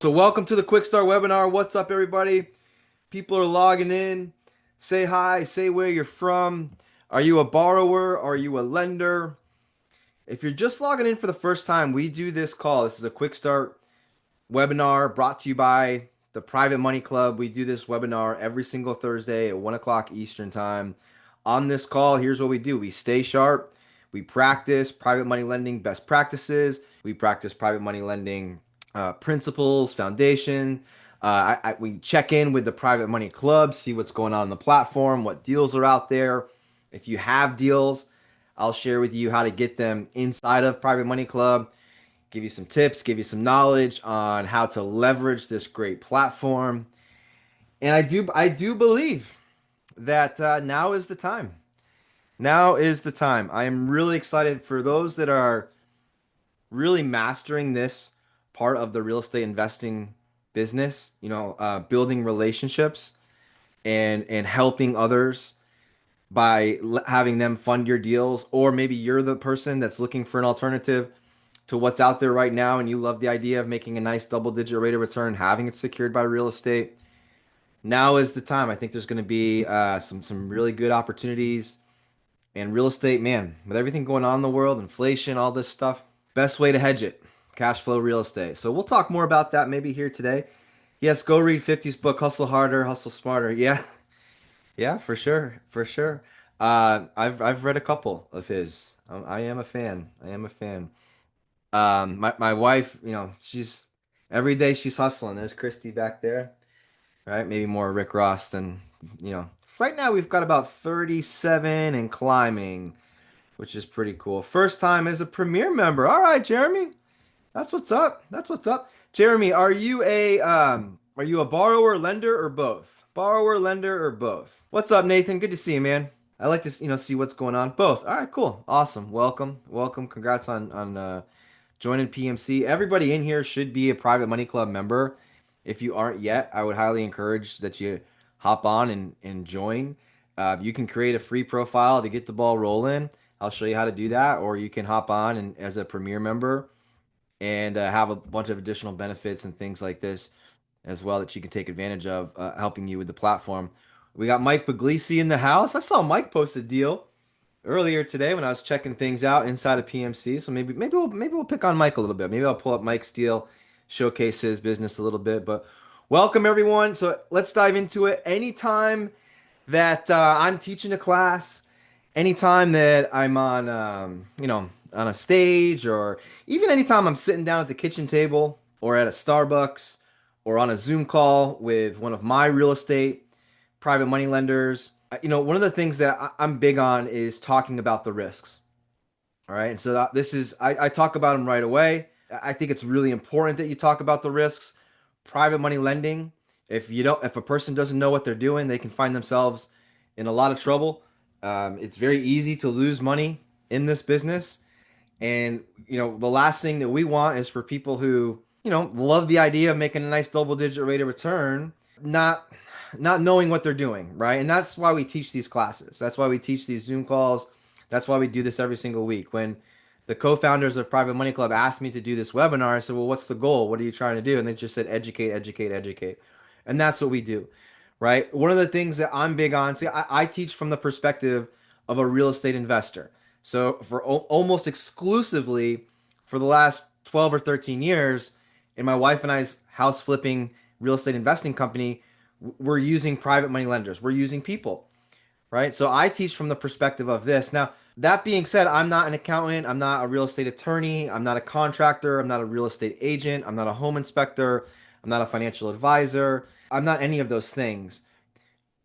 So welcome to the Quickstart webinar. What's up, everybody? People are logging in. Say hi, say where you're from. Are you a borrower? Are you a lender? If you're just logging in for the first time, we do this call. This is a Quickstart webinar brought to you by the Private Money Club. We do this webinar every single Thursday at 1 o'clock Eastern Time. On this call, here's what we do. We stay sharp. We practice private money lending best practices. We practice private money lending principles, foundation. We check in with the Private Money Club, see what's going on the platform, what deals are out there. If you have deals, I'll share with you how to get them inside of Private Money Club, give you some tips, give you some knowledge on how to leverage this great platform. And I do believe that now is the time. Now is the time. I am really excited for those that are really mastering this part of the real estate investing business, building relationships and helping others by having them fund your deals, or maybe you're the person that's looking for an alternative to what's out there right now and you love the idea of making a nice double digit rate of return, having it secured by real estate. Now is the time. I think there's going to be some really good opportunities. And real estate, man, with everything going on in the world, inflation, all this stuff, best way to hedge it, cash flow real estate. So we'll talk more about that maybe here today. Yes, go read 50's book, Hustle Harder, Hustle Smarter. Yeah, yeah, for sure, for sure. I've read a couple of his. I am a fan. I am a fan. My wife, she's every day she's hustling. There's Christy back there, right? Maybe more Rick Ross than, you know. Right now we've got about 37 and climbing, which is pretty cool. First time as a premier member. All right, Jeremy. That's what's up. That's what's up. Jeremy, are you a borrower, lender, or both? Borrower, lender, or both? What's up, Nathan? Good to see you, man. I like to, see what's going on. Both. All right, cool. Awesome. Welcome. Welcome. Congrats on joining PMC. Everybody in here should be a Private Money Club member. If you aren't yet, I would highly encourage that you hop on and join. You can create a free profile to get the ball rolling. I'll show you how to do that, or you can hop on and as a premier member and have a bunch of additional benefits and things like this as well that you can take advantage of, helping you with the platform. We got Mike Puglisi in the house. I saw Mike post a deal earlier today when I was checking things out inside of PMC. So maybe we'll pick on Mike a little bit. Maybe I'll pull up Mike's deal, showcase his business a little bit. But welcome everyone. So let's dive into it. Anytime that I'm teaching a class, anytime that I'm on a stage, or even anytime I'm sitting down at the kitchen table or at a Starbucks or on a Zoom call with one of my real estate private money lenders, one of the things that I'm big on is talking about the risks. All right. And so this is, I talk about them right away. I think it's really important that you talk about the risks. Private money lending, if a person doesn't know what they're doing, they can find themselves in a lot of trouble. It's very easy to lose money in this business. And, the last thing that we want is for people who, love the idea of making a nice double digit rate of return, not knowing what they're doing, right? And that's why we teach these classes. That's why we teach these Zoom calls. That's why we do this every single week. When the co-founders of Private Money Club asked me to do this webinar, I said, well, what's the goal? What are you trying to do? And they just said, educate, educate, educate. And that's what we do, right? One of the things that I'm big on, see, I teach from the perspective of a real estate investor. So for almost exclusively for the last 12 or 13 years, in my wife and I's house flipping real estate investing company, we're using private money lenders. We're using people, right? So I teach from the perspective of this. Now, that being said, I'm not an accountant. I'm not a real estate attorney. I'm not a contractor. I'm not a real estate agent. I'm not a home inspector. I'm not a financial advisor. I'm not any of those things.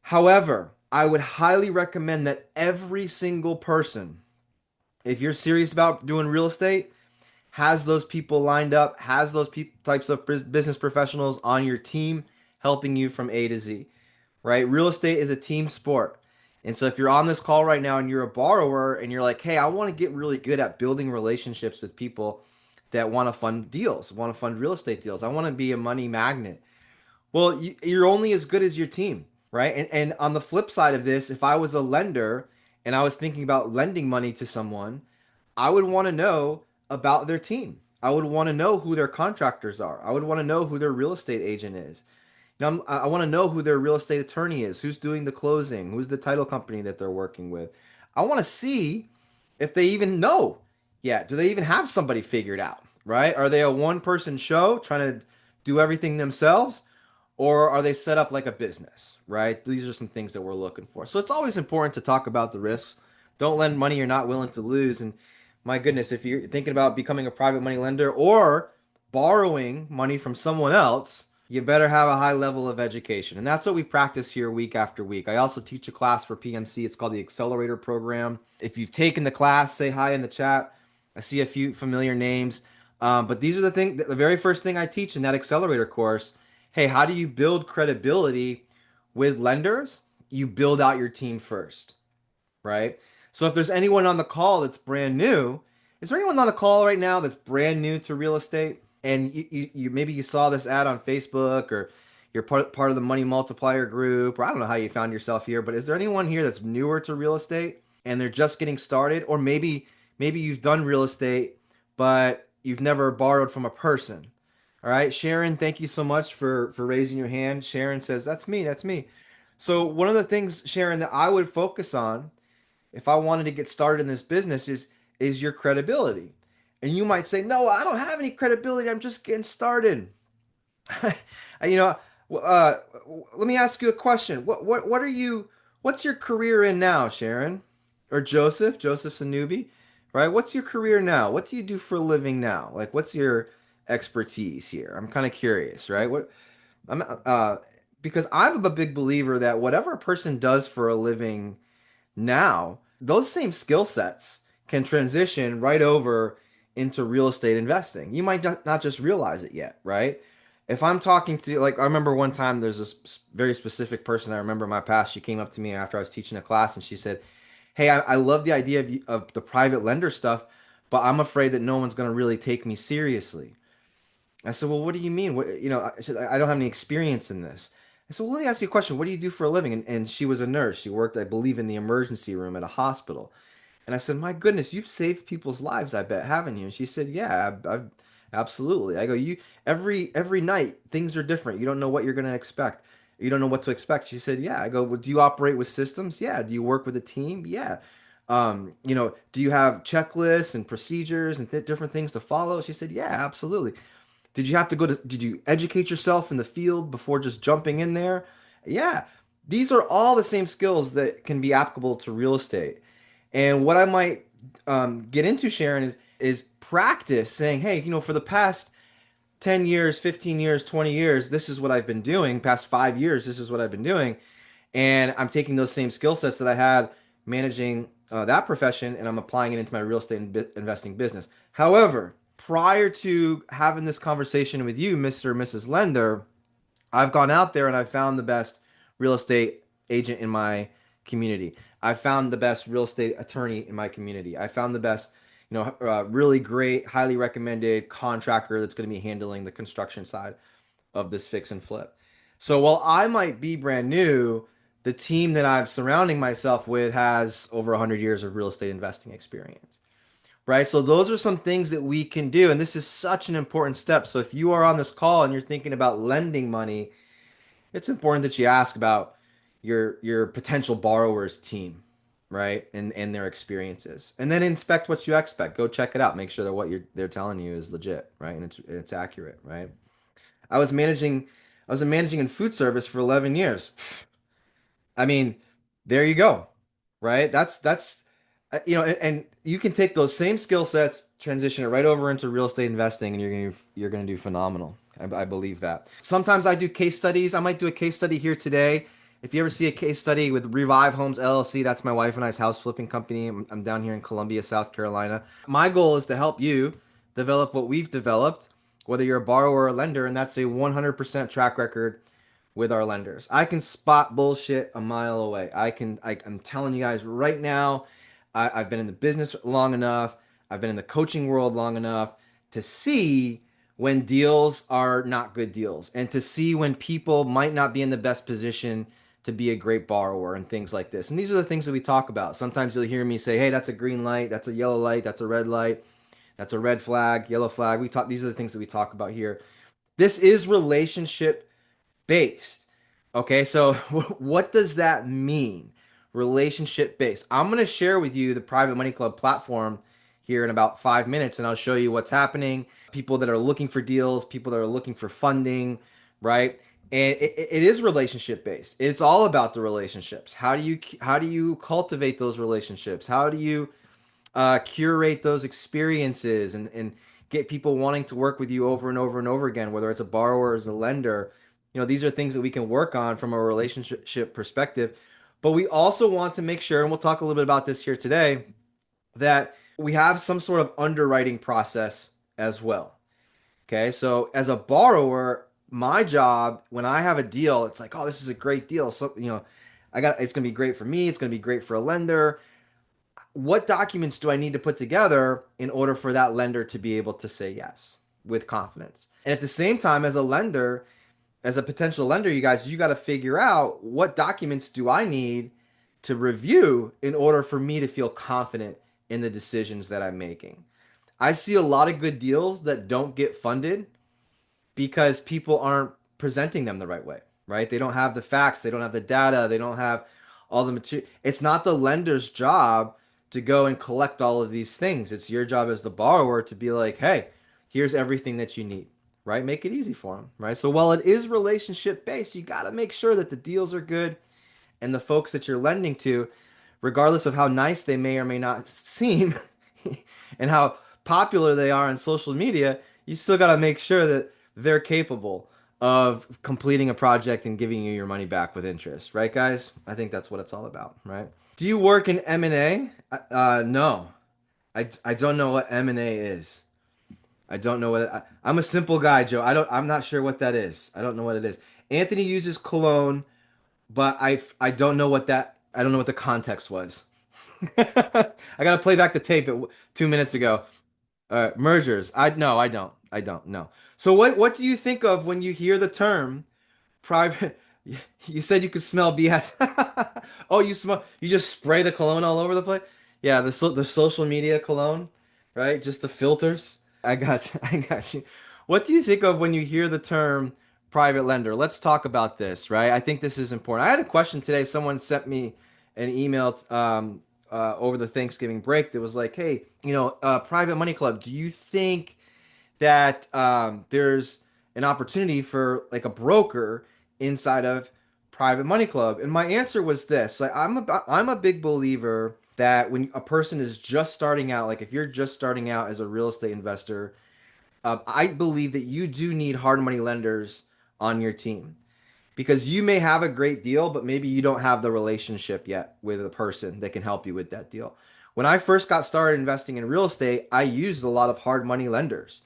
However, I would highly recommend that every single person, if you're serious about doing real estate, has those people lined up, has those types of business professionals on your team helping you from A to Z, right? Real estate is a team sport. And so if you're on this call right now and you're a borrower and you're like, hey, I want to get really good at building relationships with people that want to fund deals, want to fund real estate deals. I want to be a money magnet. Well, you're only as good as your team, right? And on the flip side of this, if I was a lender and I was thinking about lending money to someone, I would want to know about their team. I would want to know who their contractors are. I would want to know who their real estate agent is. I want to know who their real estate attorney is, who's doing the closing, who's the title company that they're working with. I want to see if they even know yet. Do they even have somebody figured out, right? Are they a one person show trying to do everything themselves? Or are they set up like a business, right? These are some things that we're looking for. So it's always important to talk about the risks. Don't lend money you're not willing to lose. And my goodness, if you're thinking about becoming a private money lender or borrowing money from someone else, you better have a high level of education. And that's what we practice here week after week. I also teach a class for PMC. It's called the Accelerator Program. If you've taken the class, say hi in the chat. I see a few familiar names. But these are the very first thing I teach in that accelerator course. Hey, how do you build credibility with lenders? You build out your team first, right? So if there's anyone on the call that's brand new, is there anyone on the call right now that's brand new to real estate? And you maybe you saw this ad on Facebook or you're part of the Money Multiplier group, or I don't know how you found yourself here, but is there anyone here that's newer to real estate and they're just getting started? Or maybe you've done real estate, but you've never borrowed from a person. All right, Sharon, thank you so much for raising your hand. Sharon says, "That's me, that's me." So one of the things, Sharon, that I would focus on if I wanted to get started in this business is your credibility. And you might say, "No, I don't have any credibility. I'm just getting started." you know, uh, Let me ask you a question. What are you? What's your career in now, Sharon? Or Joseph? Joseph's a newbie, right? What's your career now? What do you do for a living now? Like, what's your expertise here? I'm kind of curious, right? I'm because I'm a big believer that whatever a person does for a living now, those same skill sets can transition right over into real estate investing. You might not just realize it yet, right? If I'm talking to, like, I remember one time there's this very specific person I remember in my past. She came up to me after I was teaching a class and she said, "Hey, I love the idea of the private lender stuff, but I'm afraid that no one's going to really take me seriously." I said, "Well, what do you mean? I said, I don't have any experience in this." I said, "Well, let me ask you a question. What do you do for a living?" And she was a nurse. She worked, I believe, in the emergency room at a hospital. And I said, "My goodness, you've saved people's lives, I bet, haven't you?" And she said, "Yeah, I've absolutely." I go, "You every night things are different. You don't know what you're going to expect. You don't know what to expect." She said, "Yeah." I go, "Well, do you operate with systems? Yeah. Do you work with a team? Yeah. Do you have checklists and procedures and different things to follow?" She said, "Yeah, absolutely." Did you educate yourself in the field before just jumping in there? Yeah. These are all the same skills that can be applicable to real estate. And what I might get into, Sharon, is practice saying, "Hey, for the past 10 years, 15 years, 20 years, this is what I've been doing. Past 5 years, this is what I've been doing." And I'm taking those same skill sets that I had managing that profession and I'm applying it into my real estate investing business. However, prior to having this conversation with you, Mr. and Mrs. Lender, I've gone out there and I've found the best real estate agent in my community. I found the best real estate attorney in my community. I found the best, really great, highly recommended contractor that's going to be handling the construction side of this fix and flip. So while I might be brand new, the team that I'm surrounding myself with has over 100 years of real estate investing experience. Right? So those are some things that we can do. And this is such an important step. So if you are on this call and you're thinking about lending money, it's important that you ask about your potential borrower's team, right? And their experiences. And then inspect what you expect. Go check it out. Make sure that they're telling you is legit, right? And it's accurate, right? I was managing I was managing in food service for 11 years. I mean, there you go, right? And you can take those same skill sets, transition it right over into real estate investing, and you're gonna do phenomenal. I believe that. Sometimes I do case studies. I might do a case study here today. If you ever see a case study with Revive Homes LLC, that's my wife and I's house flipping company. I'm down here in Columbia, South Carolina. My goal is to help you develop what we've developed, whether you're a borrower or a lender, and that's a 100% track record with our lenders. I can spot bullshit a mile away. I'm telling you guys right now, I've been in the business long enough. I've been in the coaching world long enough to see when deals are not good deals and to see when people might not be in the best position to be a great borrower and things like this. And these are the things that we talk about. Sometimes you'll hear me say, "Hey, that's a green light, that's a yellow light, that's a red light." That's a red flag, yellow flag. These are the things that we talk about here. This is relationship based. Okay, so what does that mean? Relationship based. I'm going to share with you the Private Money Club platform here in about 5 minutes, and I'll show you what's happening. People that are looking for deals, people that are looking for funding, right? And it is relationship based. It's all about the relationships. How do you cultivate those relationships? How do you curate those experiences and get people wanting to work with you over and over and over again, whether it's a borrower or as a lender. These are things that we can work on from a relationship perspective. But we also want to make sure, and we'll talk a little bit about this here today, that we have some sort of underwriting process as well. Okay, so as a borrower, my job when I have a deal, it's like, oh, this is a great deal. So, it's going to be great for me. It's going to be great for a lender. What documents do I need to put together in order for that lender to be able to say yes with confidence? And at the same time, as a lender, as a potential lender, you got to figure out what documents do I need to review in order for me to feel confident in the decisions that I'm making. I see a lot of good deals that don't get funded because people aren't presenting them the right way, right? They don't have the facts, they don't have the data, they don't have all the material. It's not the lender's job to go and collect all of these things. It's your job as the borrower to be like, hey, here's everything that you need, right? Make it easy for them, right? So while it is relationship based, you got to make sure that the deals are good and the folks that you're lending to, regardless of how nice they may or may not seem and how popular they are on social media, you still got to make sure that they're capable of completing a project and giving you your money back with interest, right, guys? I think that's what it's all about, right? Do you work in M&A? No, I don't know what M&A is. I don't know what I'm a simple guy, Joe. I'm not sure what that is. I don't know what it is. Anthony uses cologne, but I don't know what that I don't know what the context was. I gotta play back the tape 2 minutes ago. Mergers. I don't. I don't know. So what do you think of when you hear the term private? You said you could smell BS. Oh, you just spray the cologne all over the place? Yeah, the social media cologne, right? Just the filters. I got you. I got you. What do you think of when you hear the term private lender? Let's talk about this, right? I think this is important. I had a question today. Someone sent me an email over the Thanksgiving break that was like, hey, Private Money Club, do you think that there's an opportunity for like a broker inside of Private Money Club? And my answer was this: like, I'm a big believer that when a person is just starting out, like if you're just starting out as a real estate investor, I believe that you do need hard money lenders on your team because you may have a great deal, but maybe you don't have the relationship yet with a person that can help you with that deal. When I first got started investing in real estate, I used a lot of hard money lenders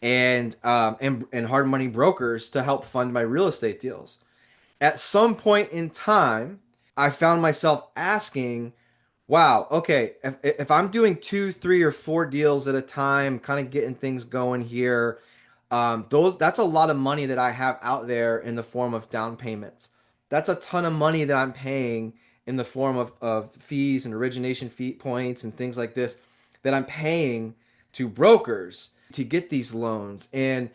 and hard money brokers to help fund my real estate deals. At some point in time, I found myself asking, wow, okay, if I'm doing two, three, or four deals at a time, kind of getting things going here, that's a lot of money that I have out there in the form of down payments. That's a ton of money that I'm paying in the form of fees and origination fee points and things like this that I'm paying to brokers to get these loans. And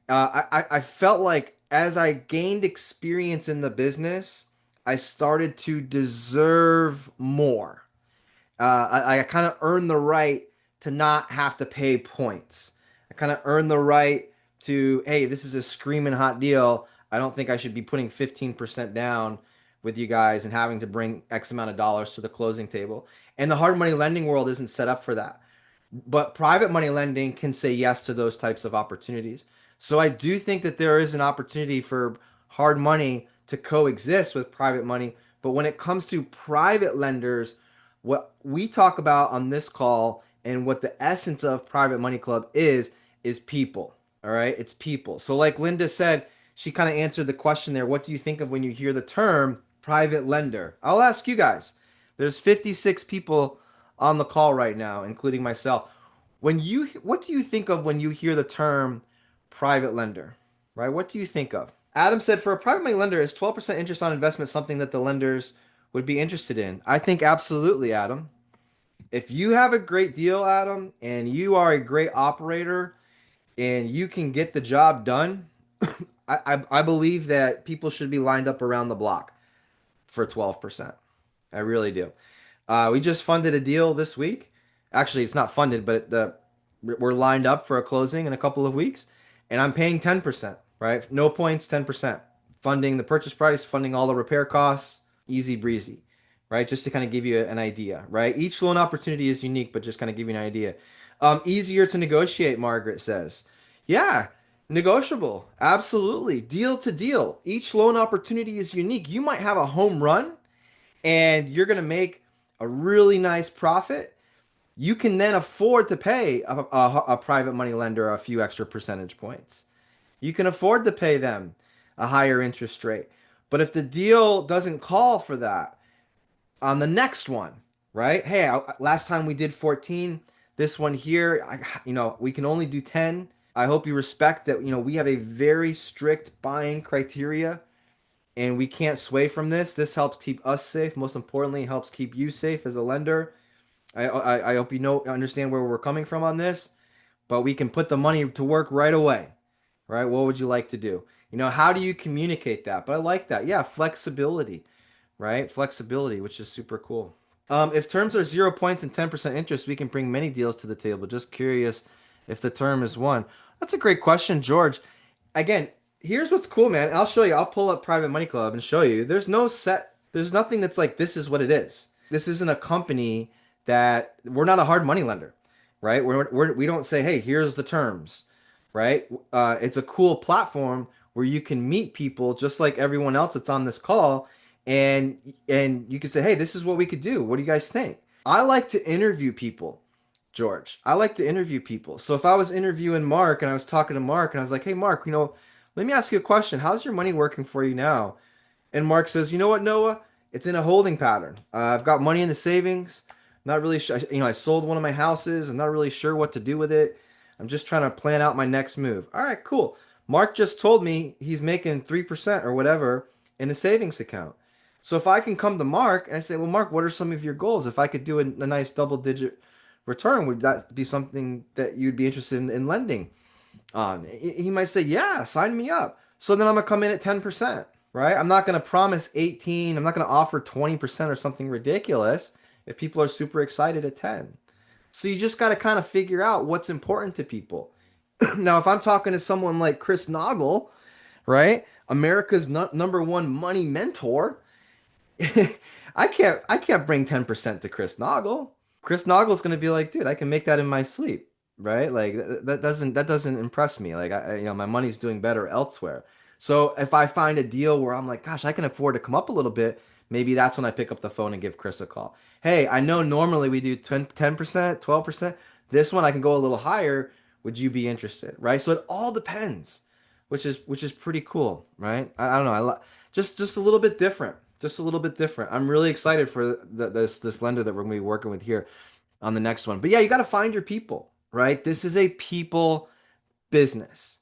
I felt like as I gained experience in the business, I started to deserve more. I kind of earned the right to not have to pay points. I kind of earned the right to, hey, this is a screaming hot deal. I don't think I should be putting 15% down with you guys and having to bring X amount of dollars to the closing table. And the hard money lending world isn't set up for that. But private money lending can say yes to those types of opportunities. So I do think that there is an opportunity for hard money to coexist with private money. But when it comes to private lenders, what we talk about on this call and what the essence of Private Money Club is people. All right, it's people. So like Linda said, she kind of answered the question there. What do you think of when you hear the term private lender? I'll ask you guys. There's 56 people on the call right now, including myself. What do you think of when you hear the term private lender? Right? What do you think of? Adam said for a private money lender, is 12% interest on investment something that the lenders would be interested in? I think absolutely, Adam. If you have a great deal, Adam, and you are a great operator and you can get the job done, I believe that people should be lined up around the block for 12%. I really do. We just funded a deal this week. Actually, it's not funded, but we're lined up for a closing in a couple of weeks, and I'm paying 10%, right? No points, 10%. Funding the purchase price, funding all the repair costs, easy breezy, right? Just to kind of give you an idea, right? Each loan opportunity is unique, but just kind of give you an idea. Easier to negotiate, Margaret says. Yeah, negotiable. Absolutely. Deal to deal. Each loan opportunity is unique. You might have a home run and you're going to make a really nice profit. You can then afford to pay a private money lender a few extra percentage points. You can afford to pay them a higher interest rate. But if the deal doesn't call for that on the next one, right? Hey, last time we did 14, this one here, we can only do 10. I hope you respect that, we have a very strict buying criteria and we can't sway from this. This helps keep us safe. Most importantly, it helps keep you safe as a lender. I hope understand where we're coming from on this, but we can put the money to work right away, right? What would you like to do? How do you communicate that? But I like that. Yeah, flexibility, right? Flexibility, which is super cool. If terms are 0 points and 10% interest, we can bring many deals to the table. Just curious if the term is one. That's a great question, George. Again, here's what's cool, man. I'll show you. I'll pull up Private Money Club and show you. There's nothing that's like, this is what it is. This isn't a company we're not a hard money lender, right? We don't say, hey, here's the terms, right? It's a cool platform where you can meet people just like everyone else that's on this call, and you can say, hey, this is what we could do. What do you guys think? I like to interview people, George. I like to interview people. So if I was interviewing Mark and I was talking to Mark and I was like, hey, Mark, let me ask you a question. How's your money working for you now? And Mark says, you know what, Noah? It's in a holding pattern. I've got money in the savings. Not really sure. I sold one of my houses. I'm not really sure what to do with it. I'm just trying to plan out my next move. All right, cool. Mark just told me he's making 3% or whatever in the savings account. So if I can come to Mark and I say, well, Mark, what are some of your goals? If I could do a nice double digit return, would that be something that you'd be interested in lending on? He might say, yeah, sign me up. So then I'm going to come in at 10%, right? I'm not going to promise 18. I'm not going to offer 20% or something ridiculous if people are super excited at 10. So you just got to kind of figure out what's important to people. Now, if I'm talking to someone like Chris Naugle, right? America's number one money mentor, I can't bring 10% to Chris Naugle. Chris Naugle's going to be like, dude, I can make that in my sleep, right? Like that doesn't impress me. Like my money's doing better elsewhere. So if I find a deal where I'm like, gosh, I can afford to come up a little bit, maybe that's when I pick up the phone and give Chris a call. Hey, I know normally we do 10%, 12%. This one I can go a little higher. Would you be interested? Right? So it all depends, which is pretty cool, right? I don't know. Just a little bit different. Just a little bit different. I'm really excited for this lender that we're going to be working with here on the next one. But yeah, you got to find your people, right? This is a people business.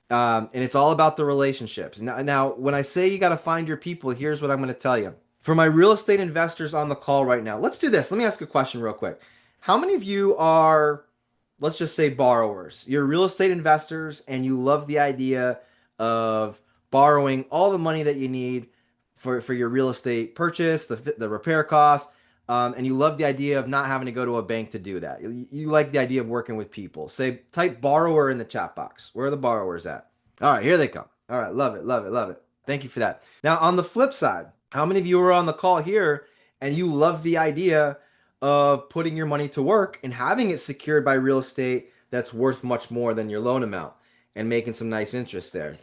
And it's all about the relationships. Now, when I say you got to find your people, here's what I'm going to tell you. For my real estate investors on the call right now, let's do this. Let me ask a question real quick. How many of you are, let's just say, borrowers? You're real estate investors and you love the idea of borrowing all the money that you need for your real estate purchase, the repair costs, and you love the idea of not having to go to a bank to do that. You like the idea of working with people. Say, type borrower in the chat box. Where are the borrowers at? All right, here they come. All right, love it, love it, love it. Thank you for that. Now, on the flip side, how many of you are on the call here and you love the idea of putting your money to work and having it secured by real estate that's worth much more than your loan amount and making some nice interest there?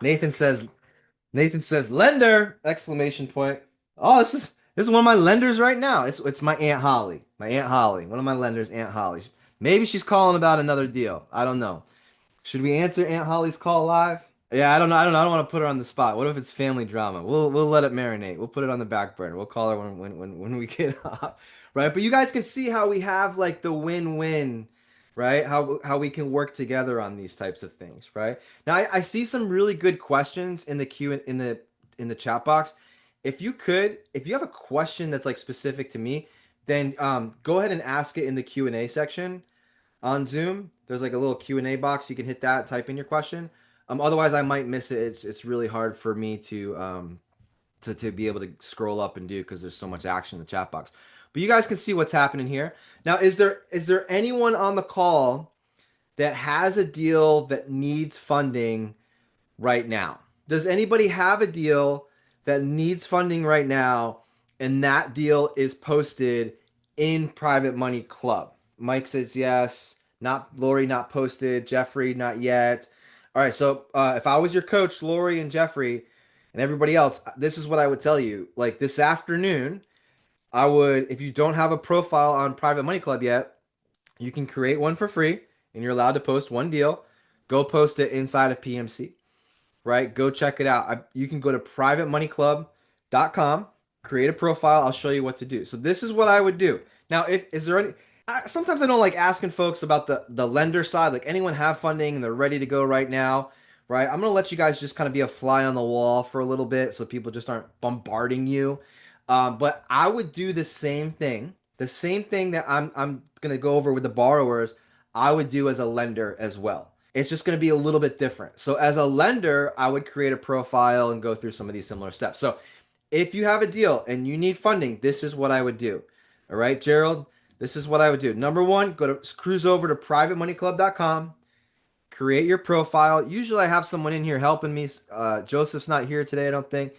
Nathan says, lender! Exclamation point. Oh, this is one of my lenders right now. It's my Aunt Holly. My Aunt Holly. One of my lenders, Aunt Holly. Maybe she's calling about another deal. I don't know. Should we answer Aunt Holly's call live? Yeah, I don't know. I don't want to put her on the spot. What if it's family drama? We'll let it marinate. We'll put it on the back burner. We'll call her when we get off. Right? But you guys can see how we have like the win-win, right? How we can work together on these types of things, right? Now I see some really good questions in the queue in the chat box. If you have a question that's like specific to me, then go ahead and ask it in the Q&A section on Zoom. There's like a little Q&A box. You can hit that, type in your question. Otherwise, I might miss it. It's really hard for me to be able to scroll up and do because there's so much action in the chat box. But you guys can see what's happening here. Now, is there anyone on the call that has a deal that needs funding right now? Does anybody have a deal that needs funding right now and that deal is posted in Private Money Club? Mike says yes. Not Lori, not posted. Jeffrey, not yet. All right, so if I was your coach, Lori and Jeffrey, and everybody else, this is what I would tell you. Like this afternoon, I would, if you don't have a profile on Private Money Club yet, you can create one for free and you're allowed to post one deal. Go post it inside of PMC, right? Go check it out. You can go to privatemoneyclub.com, create a profile. I'll show you what to do. So this is what I would do. Now, if is there any sometimes I don't like asking folks about the lender side. Like anyone have funding and they're ready to go right now, right? I'm gonna let you guys just kind of be a fly on the wall for a little bit, so people just aren't bombarding you. But I would do the same thing that I'm gonna go over with the borrowers. I would do as a lender as well. It's just going to be a little bit different. So as a lender, I would create a profile and go through some of these similar steps. So if you have a deal and you need funding, this is what I would do. All right, Gerald, this is what I would do. Number one, cruise over to privatemoneyclub.com, create your profile. Usually I have someone in here helping me. Joseph's not here today, I don't think.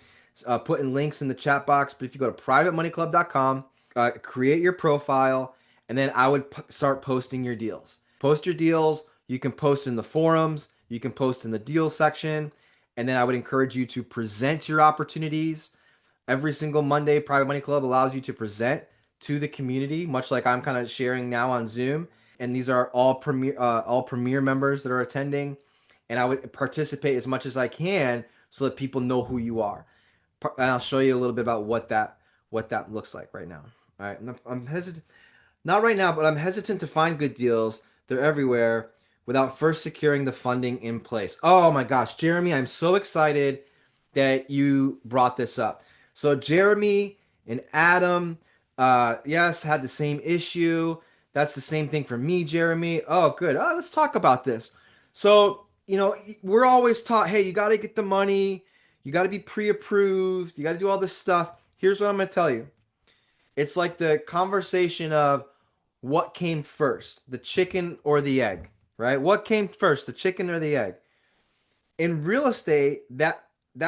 Putting links in the chat box. But if you go to privatemoneyclub.com, create your profile, and then I would start posting your deals. Post your deals. You can post in the forums. You can post in the deal section. And then I would encourage you to present your opportunities. Every single Monday, Private Money Club allows you to present to the community, much like I'm kind of sharing now on Zoom. And these are all premier members that are attending. And I would participate as much as I can so that people know who you are. And I'll show you a little bit about what that looks like right now. All right, I'm hesitant, not right now, but I'm hesitant to find good deals. They're everywhere without first securing the funding in place. Oh my gosh, Jeremy, I'm so excited that you brought this up. So Jeremy and Adam, yes, had the same issue. That's the same thing for me, Jeremy. Oh, good. Oh, let's talk about this. So, we're always taught, hey, you got to get the money. You got to be pre-approved. You got to do all this stuff. Here's what I'm going to tell you. It's like the conversation of what came first, the chicken or the egg, right? What came first, the chicken or the egg? In real estate, that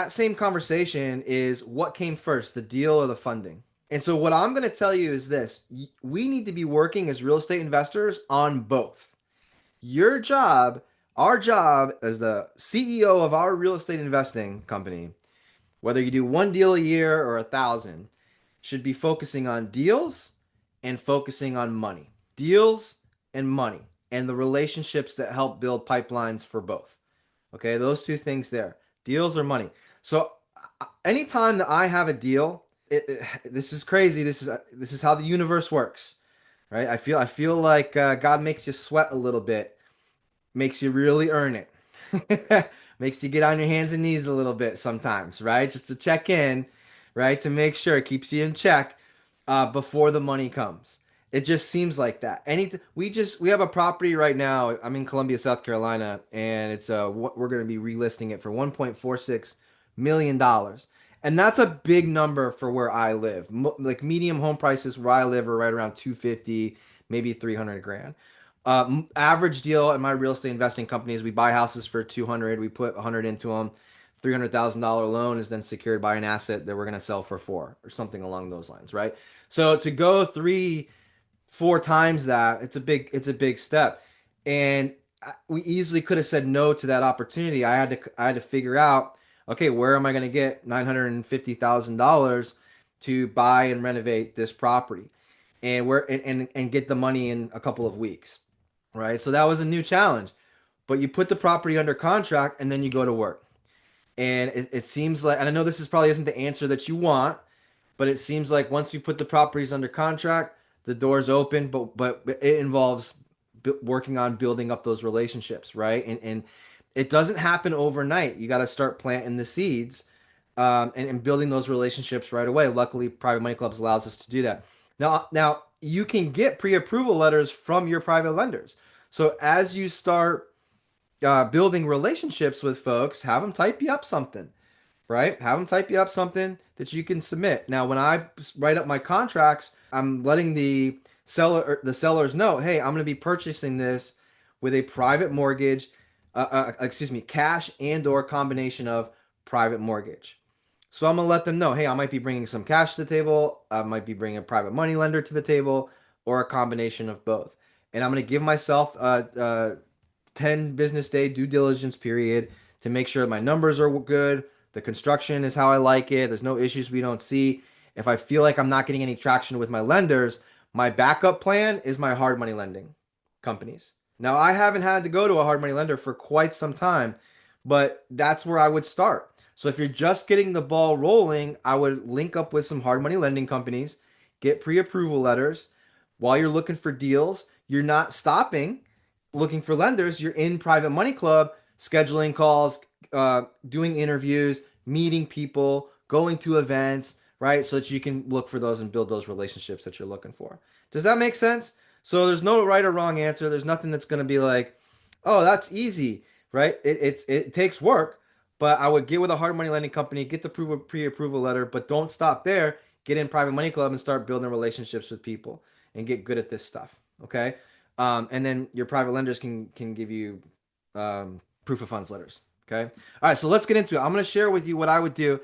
same conversation is what came first, the deal or the funding. And so what I'm going to tell you is this: we need to be working as real estate investors on both. Your job, our job as the CEO of our real estate investing company, whether you do one deal a year or 1,000, should be focusing on deals and focusing on money. Deals and money and the relationships that help build pipelines for both. Okay, those two things there. Deals or money. So anytime that I have a deal, this is crazy. This is how the universe works, right? I feel like God makes you sweat a little bit, makes you really earn it. Makes you get on your hands and knees a little bit sometimes, right? Just to check in, right? To make sure it keeps you in check before the money comes. It just seems like that. We have a property right now. I'm in Columbia, South Carolina, and we're going to be relisting it for $1.46 million, and that's a big number for where I live. Like medium home prices where I live are right around 250, maybe 300 grand. Average deal at my real estate investing company is we buy houses for 200, we put 100 into them. $300,000 loan is then secured by an asset that we're going to sell for four or something along those lines, right? So to go 3-4 times that, it's a big step. And we easily could have said no to that opportunity. I had to figure out, okay, where am I going to get $950,000 to buy and renovate this property, and get the money in a couple of weeks, right? So that was a new challenge. But you put the property under contract and then you go to work. And it seems like, and I know this probably isn't the answer that you want, but it seems like once you put the properties under contract, the doors open, but it involves working on building up those relationships, right? And it doesn't happen overnight. You got to start planting the seeds, and building those relationships right away. Luckily, Private Money Clubs allows us to do that. Now you can get pre-approval letters from your private lenders. So as you start building relationships with folks, have them type you up something, right? Have them type you up something that you can submit. Now, when I write up my contracts, I'm letting the sellers know, hey, I'm going to be purchasing this with a private mortgage, excuse me, cash and or combination of private mortgage. So I'm gonna let them know, hey, I might be bringing some cash to the table, I might be bringing a private money lender to the table, or a combination of both. And I'm gonna give myself a 10 business day due diligence period to make sure my numbers are good, the construction is how I like it, there's no issues we don't see. If I feel like I'm not getting any traction with my lenders, my backup plan is my hard money lending companies. Now, I haven't had to go to a hard money lender for quite some time, but that's where I would start. So if you're just getting the ball rolling, I would link up with some hard money lending companies, get pre-approval letters. While you're looking for deals, you're not stopping looking for lenders. You're in Private Money Club, scheduling calls, doing interviews, meeting people, going to events, right? So that you can look for those and build those relationships that you're looking for. Does that make sense? So there's no right or wrong answer. There's nothing that's going to be like, oh, that's easy, right? It takes work, but I would get with a hard money lending company, get the pre-approval letter, but don't stop there. Get in Private Money Club and start building relationships with people and get good at this stuff. Okay. And then your private lenders can give you proof of funds letters. Okay. All right. So let's get into it. I'm going to share with you what I would do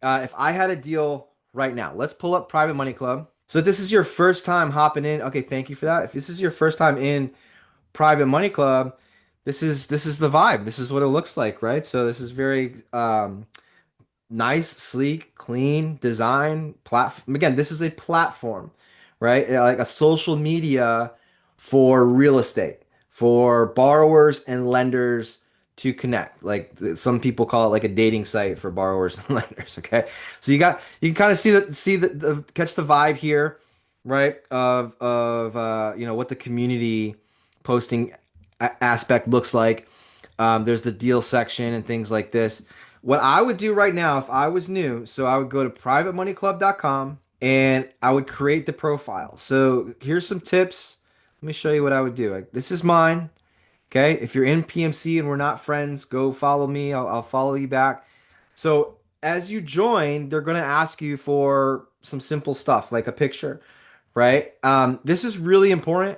if I had a deal right now. Let's pull up Private Money Club. So if this is your first time hopping in, okay, thank you for that. If this is your first time in Private Money Club, this is the vibe. This is what it looks like, right? So this is very nice, sleek, clean design platform. Again, this is a platform, right? Like a social media for real estate, for borrowers and lenders to connect. Like some people call it like a dating site for borrowers and lenders. Okay, so you can kind of see the catch the vibe here, right? Of what the community posting aspect looks like. There's the deal section and things like this. What I would do right now if I was new, so I would go to privatemoneyclub.com and I would create the profile. So here's some tips. Let me show you what I would do. This is mine. Okay. If you're in PMC and we're not friends, go follow me. I'll follow you back. So as you join, they're going to ask you for some simple stuff like a picture, right? This is really important.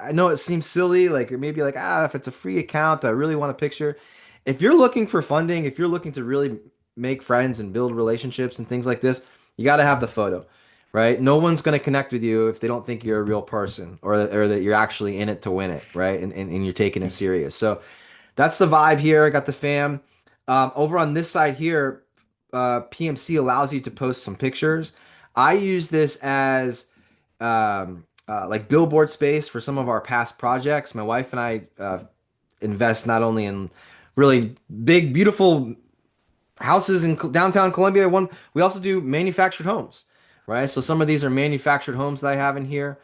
I know it seems silly, like or maybe like, if it's a free account, I really want a picture. If you're looking for funding, if you're looking to really make friends and build relationships and things like this, you got to have the photo, right? No one's going to connect with you if they don't think you're a real person or that you're actually in it to win it, right? And you're taking it serious. So that's the vibe here. I got the fam. Over on this side here, PMC allows you to post some pictures. I use this as like billboard space for some of our past projects. My wife and I invest not only in really big, beautiful houses in downtown Columbia. We also do manufactured homes, right? So some of these are manufactured homes that I have in here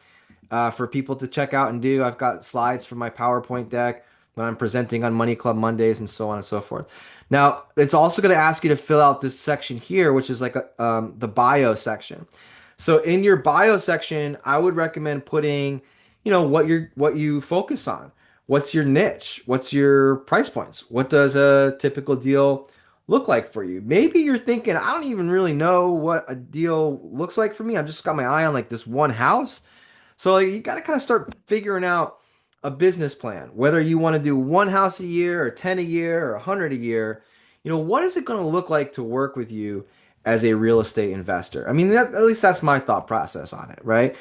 for people to check out and do. I've got slides from my PowerPoint deck when I'm presenting on Money Club Mondays and so on and so forth. Now, it's also going to ask you to fill out this section here, which is like the bio section. So in your bio section, I would recommend putting, what you focus on. What's your niche? What's your price points? What does a typical deal look like for you? Maybe you're thinking, I don't even really know what a deal looks like for me. I've just got my eye on like this one house. So like, you got to kind of start figuring out a business plan, whether you want to do one house a year or 10 a year or 100 a year. What is it going to look like to work with you as a real estate investor? I mean, at least that's my thought process on it, right?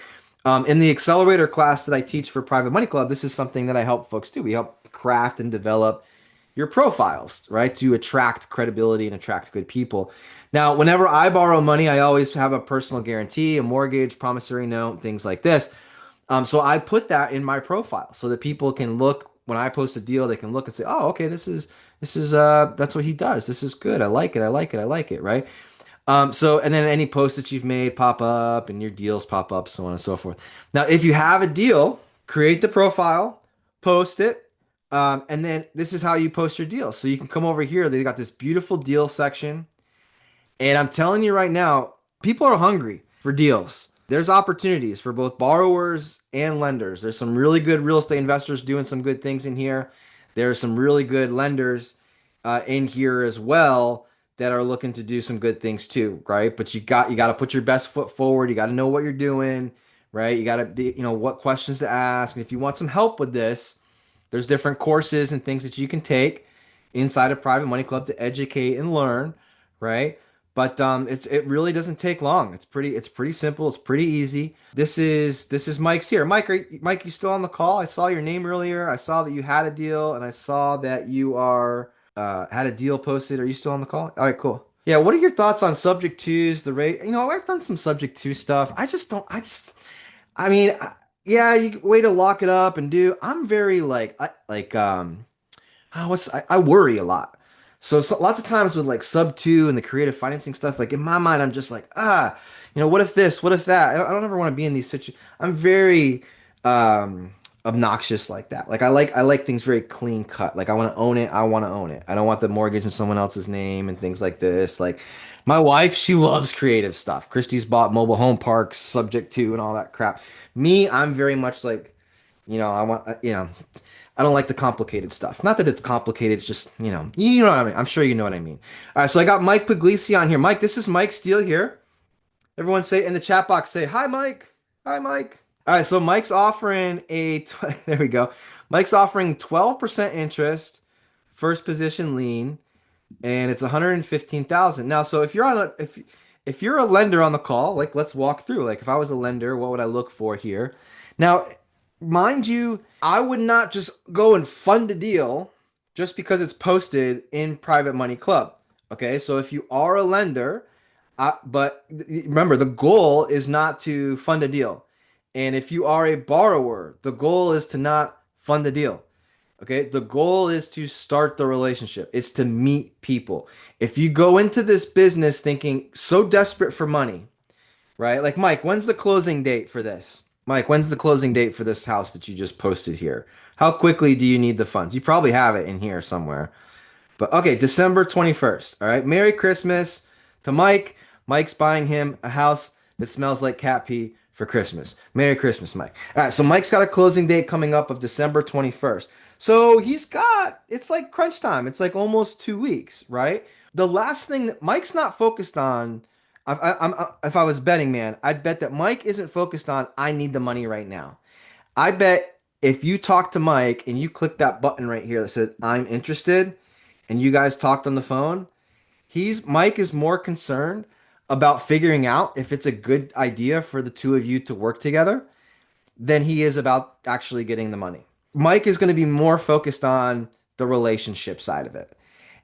In the accelerator class that I teach for Private Money Club, this is something that I help folks do. We help craft and develop your profiles, right? To attract credibility and attract good people. Now, whenever I borrow money, I always have a personal guarantee, a mortgage, promissory note, things like this. So I put that in my profile so that people can look when I post a deal, they can look and say, oh, okay, this is that's what he does. This is good. I like it. I like it. I like it. Right. And then any posts that you've made pop up and your deals pop up, so on and so forth. Now, if you have a deal, create the profile, post it, and then this is how you post your deal. So you can come over here. They got this beautiful deal section. And I'm telling you right now, people are hungry for deals. there's opportunities for both borrowers and lenders. There's some really good real estate investors doing some good things in here. There's some really good lenders in here as well that are looking to do some good things too, right? But you got to put your best foot forward. You got to know what you're doing, right? You got to be, what questions to ask. And if you want some help with this, there's different courses and things that you can take inside a private money club to educate and learn, right? But it really doesn't take long. It's pretty simple. It's pretty easy. This is Mike's here. Mike, you still on the call? I saw your name earlier. I saw that you had a deal, and I saw that you are had a deal posted. Are you still on the call? All right, cool. Yeah, what are your thoughts on subject twos, the rate? I've done some subject two stuff. I just don't. I mean, yeah, you way to lock it up and do. I'm very I worry a lot. So lots of times with like sub two and the creative financing stuff, like in my mind, I'm just like, what if this? What if that? I don't ever want to be in these situations. I'm very obnoxious like that. Like I like things very clean cut. Like I want to own it. I want to own it. I don't want the mortgage in someone else's name and things like this. Like my wife, she loves creative stuff. Christy's bought mobile home parks, subject to, and all that crap. Me, I'm very much like, I want, I don't like the complicated stuff. Not that it's complicated, it's just, you know what I mean. I'm sure you know what I mean. All right, so I got Mike Puglisi on here. Mike, this is Mike Steele here. Everyone say in the chat box, say, hi, Mike. Hi, Mike. All right, so Mike's offering there we go. Mike's offering 12% interest, first position lien, and it's 115,000. Now, so if you're a lender on the call, like let's walk through. Like if I was a lender, what would I look for here? Now, mind you, I would not just go and fund a deal just because it's posted in Private Money Club. Okay, so if you are a lender, but remember, the goal is not to fund a deal. And if you are a borrower, the goal is to not fund the deal. Okay, the goal is to start the relationship. It's to meet people. If you go into this business thinking so desperate for money, right? Like Mike, when's the closing date for this? Mike, when's the closing date for this house that you just posted here? How quickly do you need the funds? You probably have it in here somewhere. But okay, December 21st. All right. Merry Christmas to Mike. Mike's buying him a house that smells like cat pee for Christmas. Merry Christmas, Mike. All right. So Mike's got a closing date coming up of December 21st. So it's like crunch time. It's like almost 2 weeks, right? The last thing that Mike's not focused on, if I was betting, man, I'd bet that Mike isn't focused on, I need the money right now. I bet if you talk to Mike and you click that button right here that says, I'm interested, and you guys talked on the phone, Mike is more concerned about figuring out if it's a good idea for the two of you to work together than he is about actually getting the money. Mike is going to be more focused on the relationship side of it.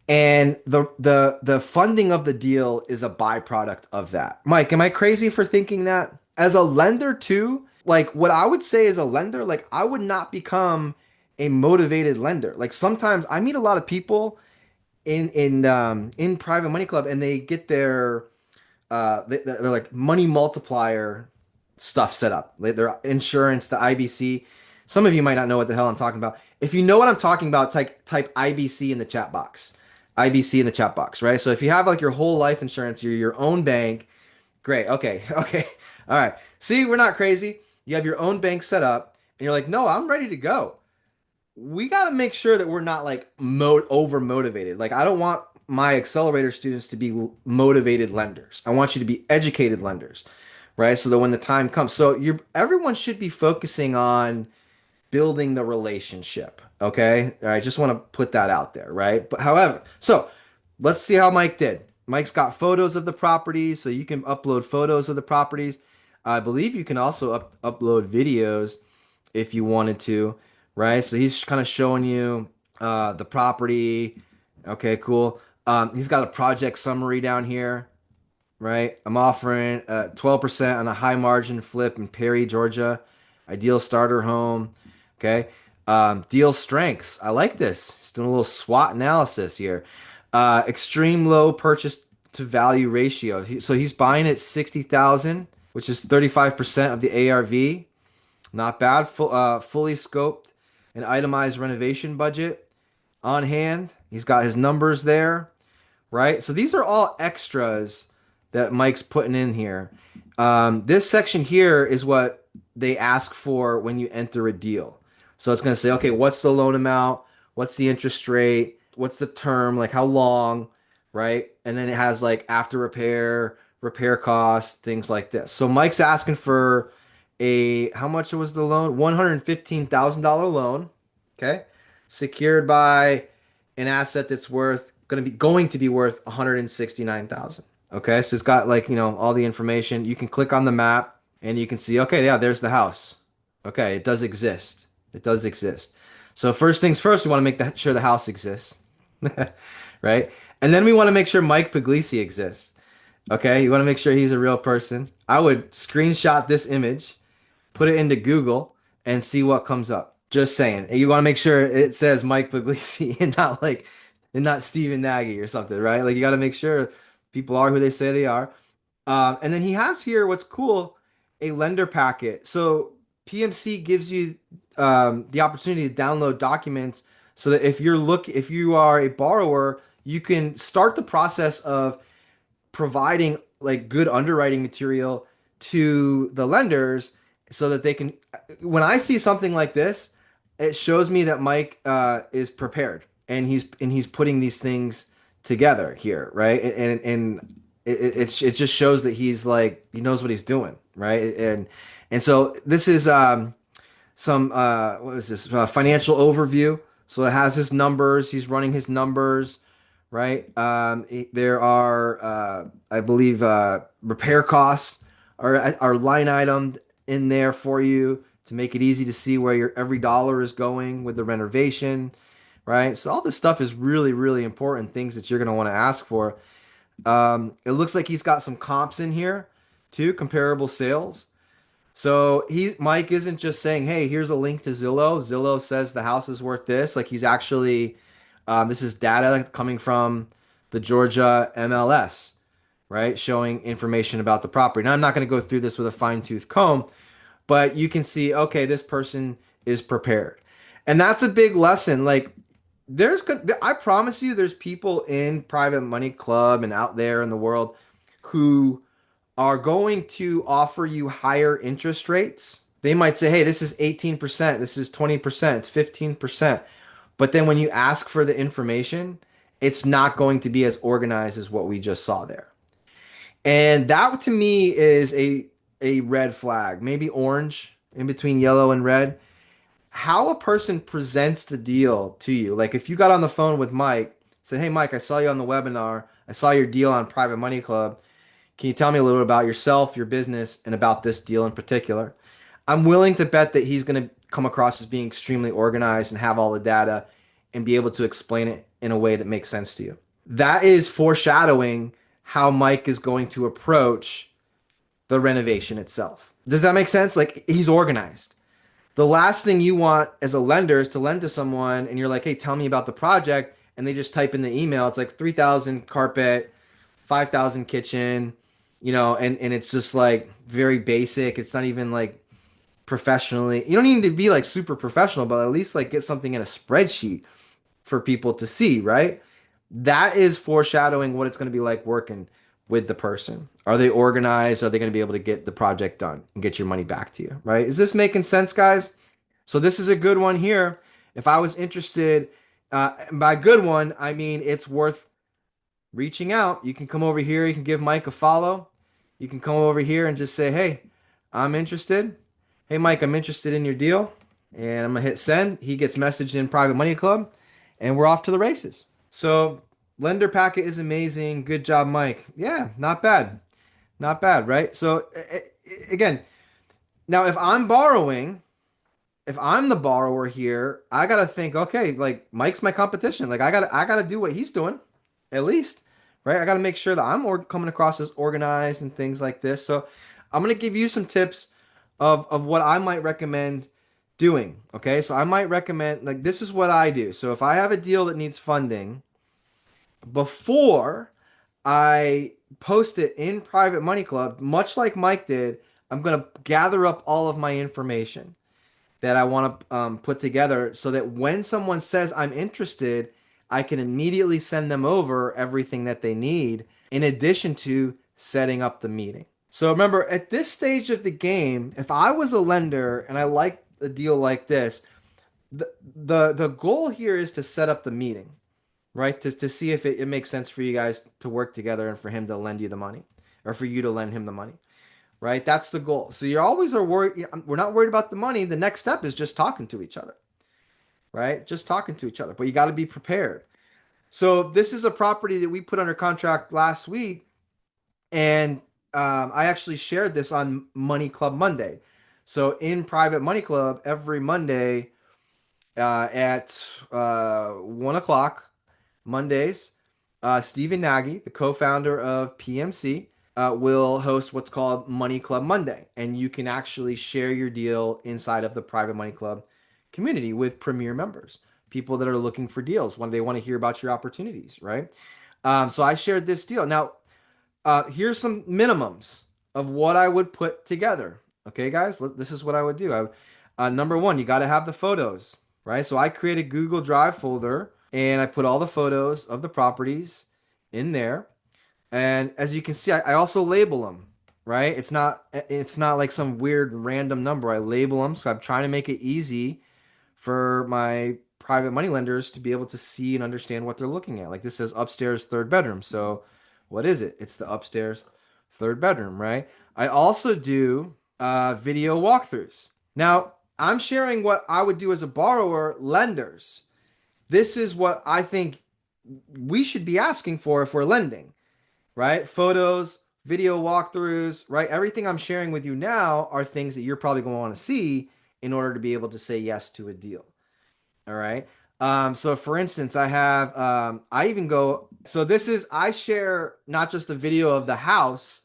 And the funding of the deal is a byproduct of that. Mike, am I crazy for thinking that? As a lender too, like what I would say as a lender, like I would not become a motivated lender. Like sometimes I meet a lot of people in private money club and they get they're like money multiplier stuff set up. Their insurance, the IBC. Some of you might not know what the hell I'm talking about. If you know what I'm talking about, type IBC in the chat box. IBC in the chat box, right? So if you have like your whole life insurance, you're your own bank, great. Okay. Okay. All right. See, we're not crazy. You have your own bank set up and you're like, no, I'm ready to go. We got to make sure that we're not like over motivated. Like I don't want my accelerator students to be motivated lenders. I want you to be educated lenders, right? So that when the time comes, everyone should be focusing on building the relationship. Okay. All right. Just want to put that out there. Right. But however, so let's see how Mike did. Mike's got photos of the properties, so you can upload photos of the properties. I believe you can also upload videos if you wanted to. Right. So he's kind of showing you the property. Okay, cool. He's got a project summary down here. Right. I'm offering 12% on a high margin flip in Perry, Georgia. Ideal starter home. Okay. Deal strengths. I like this. Just doing a little SWOT analysis here. Extreme low purchase to value ratio. So he's buying at 60,000, which is 35% of the ARV. Not bad. Fully scoped and itemized renovation budget on hand. He's got his numbers there, right? So these are all extras that Mike's putting in here. This section here is what they ask for when you enter a deal. So it's going to say, okay, what's the loan amount? What's the interest rate? What's the term? Like how long, right? And then it has like after repair, repair costs, things like this. So Mike's asking for how much was the loan? $115,000 loan, okay? Secured by an asset that's going to be worth 169,000. Okay, so it's got like, all the information. You can click on the map and you can see, okay, yeah, there's the house. Okay, it does exist. It does exist. So first things first, we want to sure the house exists. Right? And then we want to make sure Mike Puglisi exists. Okay, you want to make sure he's a real person. I would screenshot this image, put it into Google, and see what comes up. Just saying. You want to make sure it says Mike Puglisi and not Stephen Nagy or something, right? Like you got to make sure people are who they say they are. And then he has here what's cool, a lender packet. So PMC gives you the opportunity to download documents so that if you are a borrower, you can start the process of providing like good underwriting material to the lenders so that they can, when I see something like this, it shows me that Mike is prepared and he's putting these things together here, right? And it just shows that he's like he knows what he's doing, right? And so this is some what is this financial overview. So it has his numbers. He's running his numbers, right? There are, I believe, repair costs are line item in there for you to make it easy to see where your every dollar is going with the renovation, right? So all this stuff is really, really important things that you're going to want to ask for. It looks like he's got some comps in here too, comparable sales. So Mike isn't just saying, "Hey, here's a link to Zillow. Zillow says the house is worth this." Like he's actually, this is data coming from the Georgia MLS, right? Showing information about the property. Now I'm not going to go through this with a fine-tooth comb, but you can see, okay, this person is prepared, and that's a big lesson. Like I promise you, there's people in Private Money Club and out there in the world who are going to offer you higher interest rates. They might say, hey, this is 18%, this is 20%, it's 15%. But then when you ask for the information, it's not going to be as organized as what we just saw there. And that to me is a red flag, maybe orange in between yellow and red. How a person presents the deal to you. Like if you got on the phone with Mike, said, hey, Mike, I saw you on the webinar. I saw your deal on Private Money Club. Can you tell me a little bit about yourself, your business, and about this deal in particular? I'm willing to bet that he's going to come across as being extremely organized and have all the data and be able to explain it in a way that makes sense to you. That is foreshadowing how Mike is going to approach the renovation itself. Does that make sense? Like he's organized. The last thing you want as a lender is to lend to someone and you're like, hey, tell me about the project. And they just type in the email. It's like 3,000 carpet, 5,000 kitchen, and it's just like very basic. It's not even like professionally. You don't need to be like super professional, but at least like get something in a spreadsheet for people to see, right? That is foreshadowing what it's going to be like working with the person. Are they organized? Are they going to be able to get the project done and get your money back to you, right? Is this making sense, guys? So this is a good one here. If I was interested, by good one, I mean it's worth reaching out. You can come over here. You can give Mike a follow. You can come over here and just say, hey, I'm interested. Hey, Mike, I'm interested in your deal. And I'm going to hit send. He gets messaged in Private Money Club, and we're off to the races. So lender packet is amazing. Good job, Mike. Yeah, not bad. Not bad, right? So again, now if I'm the borrower here, I got to think, okay, like Mike's my competition. Like I got to do what he's doing at least, right? I got to make sure that coming across as organized and things like this. So I'm going to give you some tips of what I might recommend doing. Okay. So I might recommend, like, this is what I do. So if I have a deal that needs funding, before I post it in Private Money Club, much like Mike did, I'm going to gather up all of my information that I want to put together so that when someone says I'm interested, I can immediately send them over everything that they need in addition to setting up the meeting. So remember, at this stage of the game, if I was a lender and I like a deal like this, the goal here is to set up the meeting, right? To see if it makes sense for you guys to work together and for him to lend you the money or for you to lend him the money, right? That's the goal. So you always are worried. We're not worried about the money. The next step is just talking to each other, right? Just talking to each other. But you got to be prepared. So this is a property that we put under contract last week, and I actually shared this on Money Club Monday. So in Private Money Club, every Monday at 1 o'clock, Mondays, Stephen Nagy, the co-founder of PMC, will host what's called Money Club Monday, and you can actually share your deal inside of the Private Money Club community with premier members, people that are looking for deals when they want to hear about your opportunities, right? So I shared this deal. Now, here's some minimums of what I would put together. Okay, guys, this is what I would do. Number one, you got to have the photos, right? So I create a Google Drive folder and I put all the photos of the properties in there. And as you can see, I also label them, right? It's not like some weird random number. I label them, so I'm trying to make it easy for my private money lenders to be able to see and understand what they're looking at. Like this says upstairs third bedroom. So what is it? It's the upstairs third bedroom, right? I also do video walkthroughs. Now, I'm sharing what I would do as a borrower, lenders. This is what I think we should be asking for if we're lending, right? Photos, video walkthroughs, right? Everything I'm sharing with you now are things that you're probably going to want to see in order to be able to say yes to a deal. All right. So for instance, I even go, so this is, I share not just the video of the house,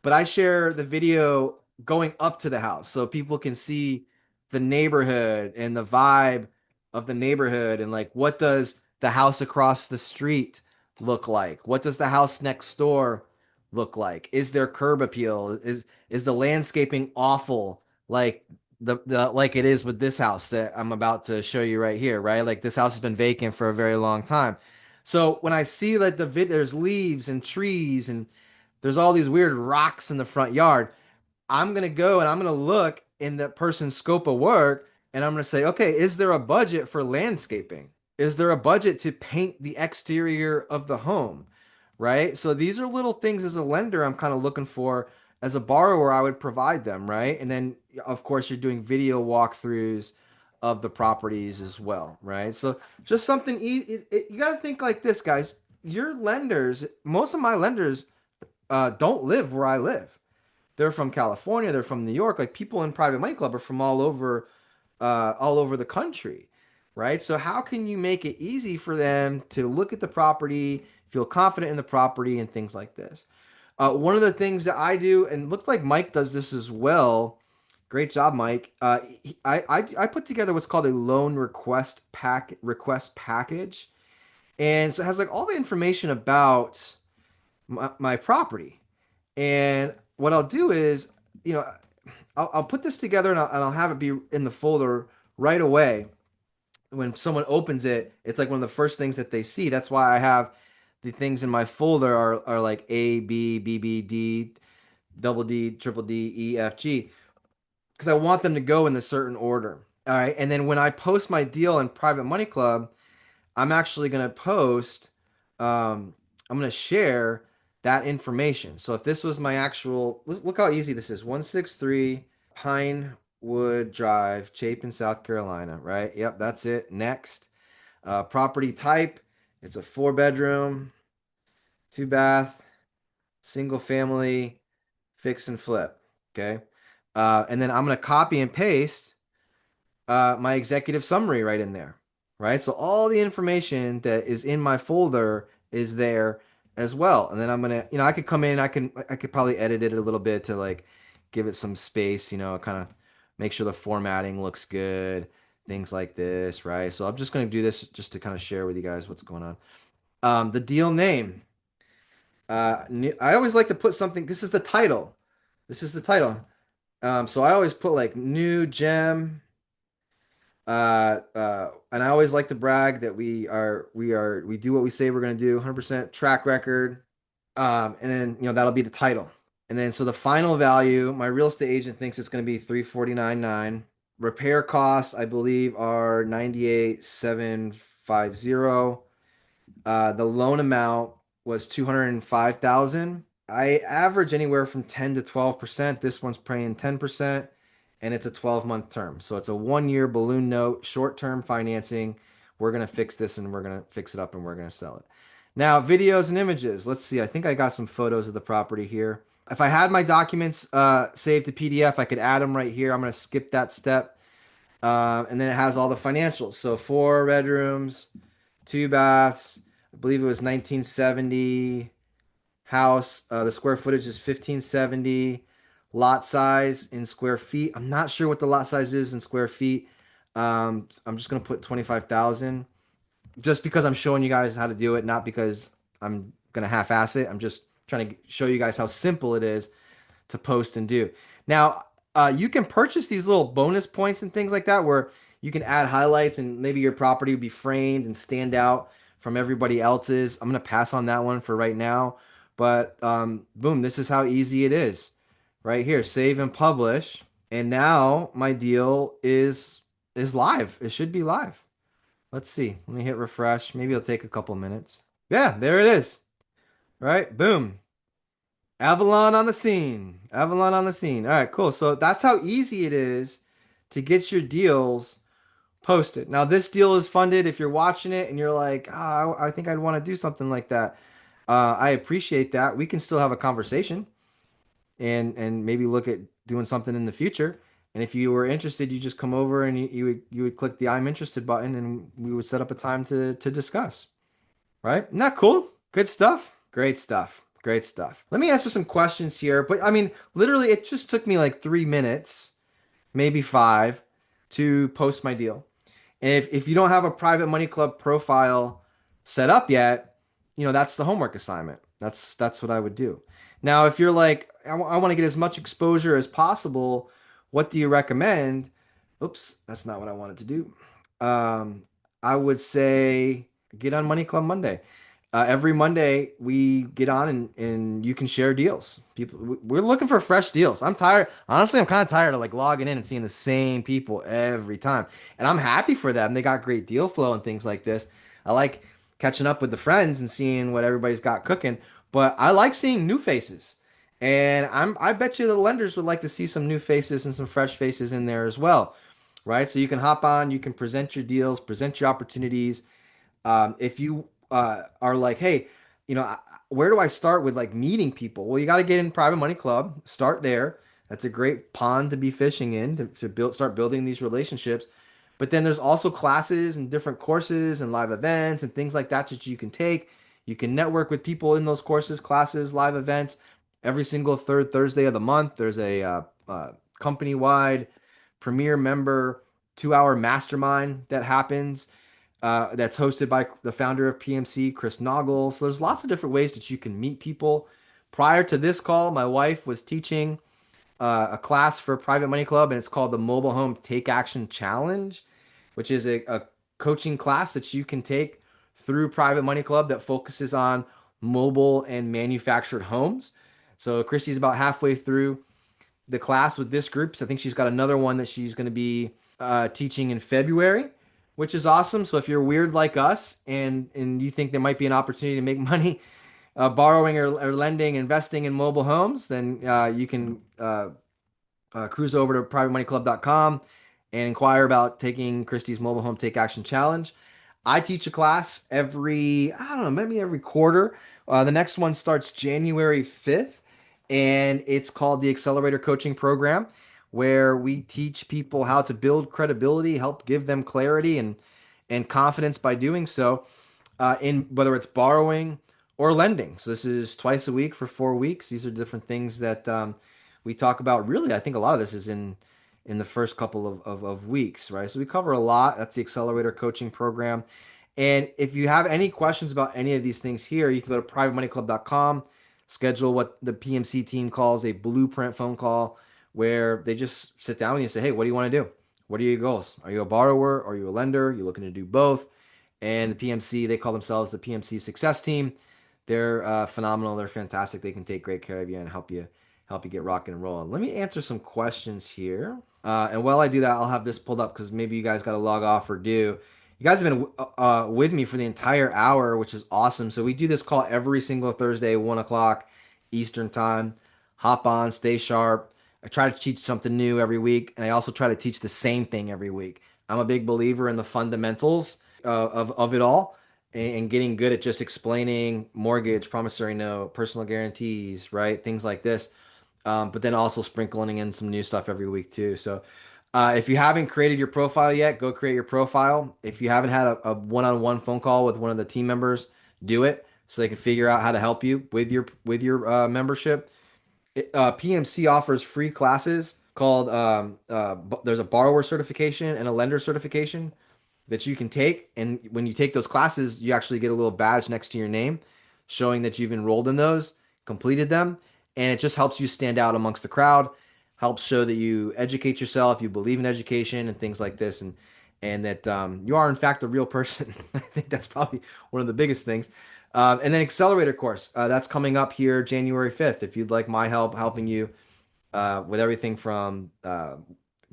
but I share the video going up to the house so people can see the neighborhood and the vibe of the neighborhood and like what does the house across the street look like? What does the house next door look like? Is there curb appeal? Is the landscaping awful like the like it is with this house that I'm about to show you right here, right? Like this house has been vacant for a very long time. So when I see like there's leaves and trees and there's all these weird rocks in the front yard. I'm going to go and I'm going to look in the person's scope of work and I'm going to say, okay, is there a budget for landscaping? Is there a budget to paint the exterior of the home? Right? So these are little things as a lender I'm kind of looking for. As a borrower, I would provide them, right? And then, of course, you're doing video walkthroughs of the properties as well, right? So just something easy. You got to think like this, guys. Your lenders, most of my lenders don't live where I live. They're from California. They're from New York. Like people in Private Money Club are from all over the country, right? So how can you make it easy for them to look at the property, feel confident in the property, and things like this? One of the things that I do, and looks like Mike does this as well. Great job, Mike. I put together what's called a loan request package, and so it has like all the information about my property. And what I'll do is, you know, I'll put this together and I'll have it be in the folder right away. When someone opens it, it's like one of the first things that they see. That's why I have the things in my folder are like A, B, B, B, D, double D, triple D, E, F, G, because I want them to go in a certain order. All right. And then when I post my deal in Private Money Club, I'm actually going to post, I'm going to share that information. So if this was my actual, look how easy this is 163 Pinewood Drive, Chapin, South Carolina, right? Yep, that's it. Next. Property type, it's a 4 bedroom, 2 bath, single family, fix and flip. Okay. And then I'm going to copy and paste my executive summary right in there, right? So all the information that is in my folder is there as well. And then I'm gonna, I could come in, I could probably edit it a little bit to like give it some space, kind of make sure the formatting looks good, things like this, right? So I'm just gonna do this just to kind of share with you guys what's going on. The deal name. I always like to put something. This is the title. This is the title. So I always put like new gem. And I always like to brag that we do what we say we're going to do, 100% track record. And then, that'll be the title. And then so the final value, my real estate agent thinks it's going to be 349.9. Repair costs, I believe, are 98,750. The loan amount was 205,000. I average anywhere from 10 to 12%. This one's paying 10%, and it's a 12-month term. So it's a 1-year balloon note, short-term financing. We're going to fix this and we're going to fix it up and we're going to sell it. Now, videos and images. Let's see. I think I got some photos of the property here. If I had my documents saved to PDF, I could add them right here. I'm going to skip that step. And then it has all the financials. So 4 bedrooms, 2 baths. I believe it was 1970 house. The square footage is 1570. Lot size in square feet. I'm not sure what the lot size is in square feet. I'm just gonna put 25,000 just because I'm showing you guys how to do it, not because I'm gonna half-ass it. I'm just trying to show you guys how simple it is to post and do. Now, you can purchase these little bonus points and things like that where you can add highlights and maybe your property would be framed and stand out from everybody else's. I'm going to pass on that one for right now. But boom, this is how easy it is. Right here, save and publish. And now my deal is live. It should be live. Let's see. Let me hit refresh. Maybe it'll take a couple minutes. Yeah, there it is. Right? Boom. Avalon on the scene. Avalon on the scene. All right, cool. So that's how easy it is to get your deals posted. Now, this deal is funded. If you're watching it and you're like, I think I'd want to do something like that. I appreciate that. We can still have a conversation and maybe look at doing something in the future. And if you were interested, you just come over and you would click the I'm interested button and we would set up a time to discuss. Right? Isn't that cool? Good stuff. Great stuff. Great stuff. Let me answer some questions here. But I mean, literally, it just took me like 3 minutes, maybe five, to post my deal. And if you don't have a private money club profile set up yet, that's the homework assignment. That's what I would do. Now, if you're like, I want to get as much exposure as possible, what do you recommend? Oops, that's not what I wanted to do. I would say get on Money Club Monday. Every Monday we get on and you can share deals. We're looking for fresh deals. I'm tired. Honestly, I'm kind of tired of like logging in and seeing the same people every time. And I'm happy for them. They got great deal flow and things like this. I like catching up with the friends and seeing what everybody's got cooking. But I like seeing new faces. And I bet you the lenders would like to see some new faces and some fresh faces in there as well. Right? So you can hop on, you can present your deals, present your opportunities. If you are like, hey, where do I start with like meeting people? Well, you got to get in Private Money Club. Start there. That's a great pond to be fishing in start building these relationships. But then there's also classes and different courses and live events and things like that you can take. You can network with people in those courses, classes, live events. Every single third Thursday of the month, there's a company-wide premier member 2-hour mastermind that happens that's hosted by the founder of PMC, Chris Naugle. So there's lots of different ways that you can meet people. Prior to this call, my wife was teaching a class for Private Money Club, and it's called the Mobile Home Take Action Challenge, which is a coaching class that you can take through Private Money Club that focuses on mobile and manufactured homes. So Christy's about halfway through the class with this group. So I think she's got another one that she's going to be teaching in February, which is awesome. So if you're weird like us and you think there might be an opportunity to make money borrowing or lending, investing in mobile homes, then you can cruise over to privatemoneyclub.com and inquire about taking Christie's Mobile Home Take Action Challenge. I teach a class I don't know, maybe every quarter. The next one starts January 5th, and it's called the Accelerator Coaching Program, where we teach people how to build credibility, help give them clarity and confidence by doing so, in whether it's borrowing or lending. So this is twice a week for 4 weeks. These are different things that we talk about. Really, I think a lot of this is in the first couple of weeks, right? So we cover a lot. That's the Accelerator Coaching Program. And if you have any questions about any of these things here, you can go to privatemoneyclub.com, schedule what the PMC team calls a blueprint phone call, where they just sit down with you and say, hey, what do you want to do? What are your goals? Are you a borrower? Are you a lender? Are you looking to do both? And the PMC, they call themselves the PMC Success Team. They're phenomenal. They're fantastic. They can take great care of you and help help you get rocking and rolling. Let me answer some questions here. And while I do that, I'll have this pulled up because maybe you guys got to log off or do. You guys have been with me for the entire hour, which is awesome. So we do this call every single Thursday, 1 o'clock Eastern time. Hop on, stay sharp. I try to teach something new every week, and I also try to teach the same thing every week. I'm a big believer in the fundamentals of it all and getting good at just explaining mortgage, promissory note, personal guarantees, right? Things like this. But then also sprinkling in some new stuff every week too. So if you haven't created your profile yet, go create your profile. If you haven't had a one-on-one phone call with one of the team members, do it so they can figure out how to help you with your membership. PMC offers free classes called there's a borrower certification and a lender certification that you can take. And when you take those classes, you actually get a little badge next to your name showing that you've enrolled in those, completed them. And it just helps you stand out amongst the crowd, helps show that you educate yourself, you believe in education and things like this, and that you are in fact a real person. I think that's probably one of the biggest things. And then accelerator course that's coming up here January 5th. If you'd like my help helping you with everything from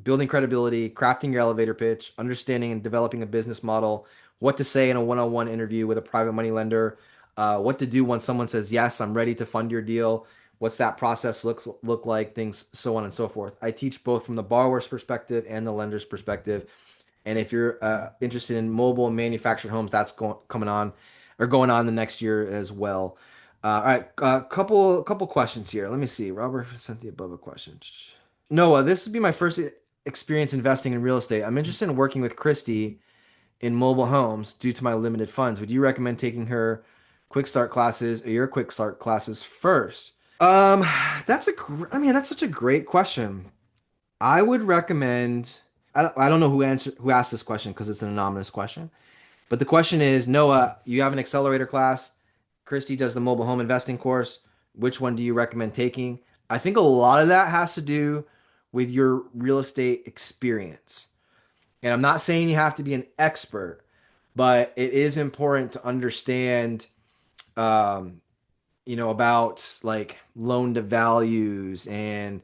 building credibility, crafting your elevator pitch, understanding and developing a business model, what to say in a one-on-one interview with a private money lender, what to do when someone says, yes, I'm ready to fund your deal, what's that process look like, things so on and so forth. I teach both from the borrower's perspective and the lender's perspective. And if you're interested in mobile and manufactured homes, that's coming on or going on the next year as well. All right, couple questions here. Let me see. Robert sent the above a question. Noah, this would be my first experience investing in real estate. I'm interested in working with Christy in mobile homes due to my limited funds. Would you recommend taking her quick start classes or your quick start classes first? Um, I mean, that's such a great question. I would recommend. I don't know who asked this question because it's an anonymous question. But the question is, Noah, you have an accelerator class. Christy does the mobile home investing course. Which one do you recommend taking? I think a lot of that has to do with your real estate experience. And I'm not saying you have to be an expert, but it is important to understand, um, about like loan to values and